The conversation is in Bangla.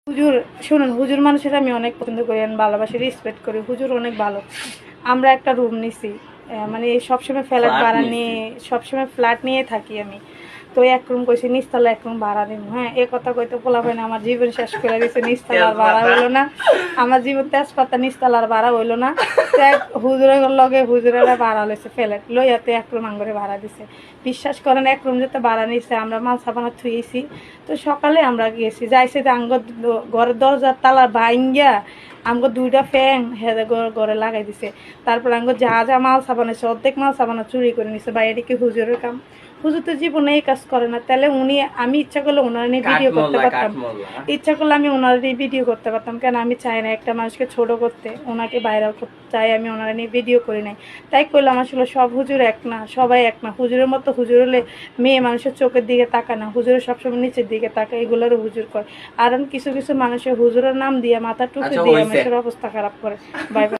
হুজুর শুনুন, হুজুর মানুষের আমি অনেক পছন্দ করি, আমি ভালোবাসি, রেসপেক্ট করি। হুজুর অনেক ভালো। আমরা একটা রুম নিছি, মানে সবসময় ফ্ল্যাট ভাড়া নিয়ে, সবসময় ফ্ল্যাট নিয়ে থাকি আমি। তো এক রুম কইছি, নিচতলা এক রুম ভাড়া দিব। হ্যাঁ, এ কথা কইতে পোলা হয় না, আমার জীবন শেষ করে দিছে। নিচতলার ভাড়া হইলো না, আমার জীবন তেজপাতা, নিচতলার ভাড়া হইলো না। তো এক হুজুরের লগে হুজুরেরা ভাড়া লইছে ফ্ল্যাট লইয়াতে এক রুম আঙ্গরে ভাড়া দিছে। বিশ্বাস করেন, এক রুম যেতে ভাড়া নিছে, আমরা মাল সাবানা থুয়েছি। তো সকালে আমরা গিয়েছি, যাইছে যে আঙ্গ ঘরের দরজার তালা ভাঙ্গিয়া আমগো দুইটা ফ্যান হেদে ঘরে লাগাই দিছে। তারপর আঙ্গো যা যা মাল সাবান আছে অর্ধেক মাল সাবানা চুরি করে নিছে। বা এটা কি হুজুরের কাম? হুজুর তো জীবনে এই কাজ করে না। তাহলে উনি, আমি ইচ্ছা করলে ওনার নিয়ে ভিডিও করতে পারতাম, ইচ্ছা করলে আমি ওনার নিয়ে ভিডিও করতে পারতাম। কেন আমি চাই না একটা মানুষকে ছোট করতে, ওনাকে ভাইরাল করতে চাই, আমি ওনারা নিয়ে ভিডিও করি নাই। তাই করলাম। আসলে সব হুজুর এক না, সবাই এক না। হুজুরের মতো হুজুর হলে মেয়ে মানুষের চোখের দিকে তাকায় না, হুজুরের সবসময় নিচের দিকে তাকায়, এগুলোরও হুজুর করে। আর কিছু কিছু মানুষের হুজুরের নাম দিয়ে মাথা টুপি দিয়ে মানুষের অবস্থা খারাপ করে। Bye bye.